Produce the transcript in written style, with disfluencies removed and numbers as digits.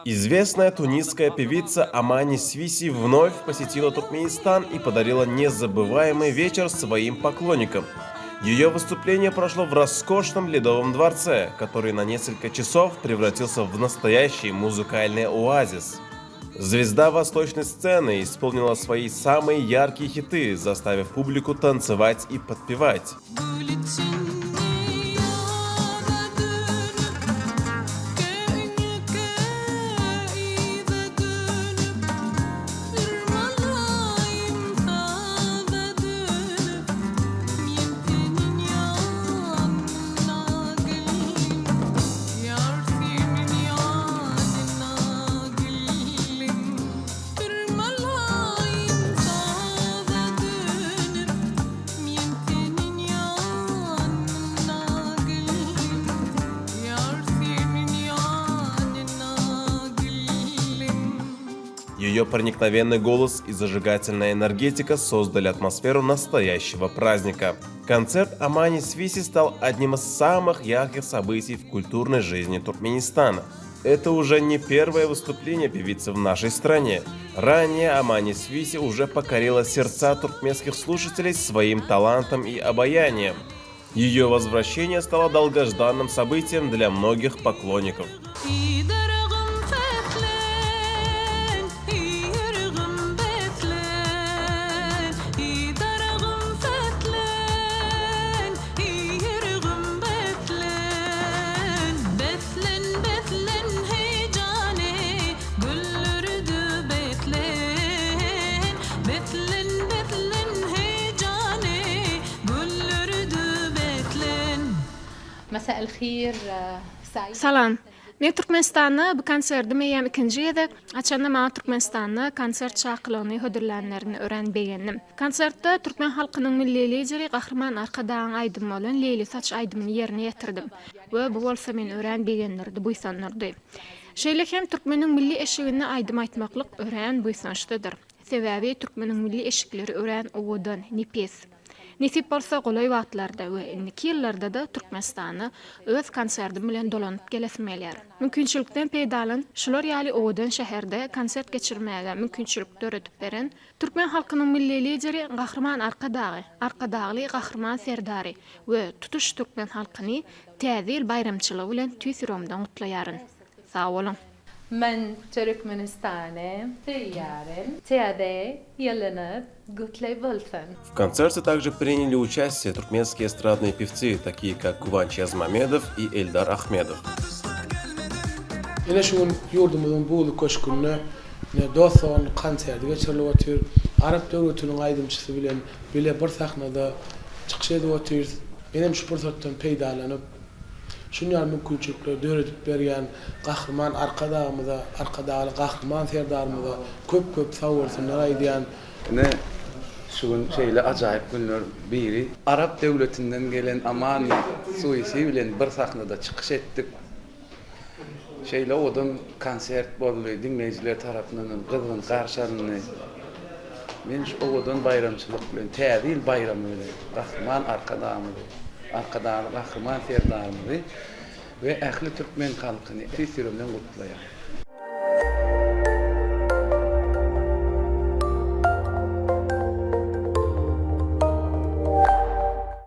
Известная тунисская певица Амани Свиси вновь посетила Туркменистан и подарила незабываемый вечер своим поклонникам. Ее выступление прошло в роскошном Ледовом дворце, который на несколько часов превратился в настоящий музыкальный оазис. Звезда восточной сцены исполнила свои самые яркие хиты, заставив публику танцевать и подпевать. Ее проникновенный голос и зажигательная энергетика создали атмосферу настоящего праздника. Концерт Амани Свиси стал одним из самых ярких событий в культурной жизни Туркменистана. Это уже не первое выступление певицы в нашей стране. Ранее Амани Свиси уже покорила сердца туркменских слушателей своим талантом и обаянием. Ее возвращение стало долгожданным событием для многих поклонников. مساء الخير سعيد. Salam. Men Türkmenistan'da bu konserdi meýem ikinji ýerde. Açanda ma Türkmenistan'da konsert şakylygyny hödürlenlerini öğrenbegendim. Konsertde Türkmen halkynyň milli lideri Gahrman Arkadagyň aýdymy bolan Leyli Saç aýdymyny ýerine ýetirdim. We bu bolsa men öğrenbegenlerdi buýsanlardy. Şeýle hem Türkmeniň milli eşigine aýdym aýtmaklyk öğren buýsançdydyr. Sebäbi Türkmeniň milli eşikleri öğren owadan nipes. Nisip bolsa golay wagtlarda we indiki ýyllarda da Türkmenistany öz konserdim bilen dolanyp gelesmeler. Mümkinçilikden peýdalan şular ýaly owadan şäherde konsert geçirmäge mümkinçilik döretip beren Türkmen halkynyň milli lideri Gahrman Arkadagly Gahrman Serdari we tutuş Türkmen halkyny täze bayramçylygy bilen tüýsüromdan gutlaýaryn. Sag bolun. من تركمانستان تيارن تيادي يلنب гутлей болсын. В концерте также приняли участие туркменские эстрадные певцы, такие как Гуванч Язмамедов и Эльдар Ахмедов. Ene şuň ýurdumyzyň bu köşkünde doston konserdi geçirilip otyr. Arap döwletiniň aýdymçysy bilen bile bir sahnada çykyş edip otyr. Benim şu pursatdan peýdalanyp şunýar mümkinçilikler döretip berýän Gahrman Arkadagy Gahrman Serdarymyza köp sawursunlar aýdýan. Ne şuň şeýle ajaýyp günler biri Arap döwletinden gelen Amani Swisi bilen bir sahnada çykyş etdik. Şeýle odan konsert boldy, dinleýijiler tarapyndan gyzgyn garşylyny. Men şu odan bayramçylyk bilen täzil bayramy bilen Gahrman Arkadagy Gahrman Serdarymyzy we ähli Türkmen halkyny tüýsürümden gutlaýar.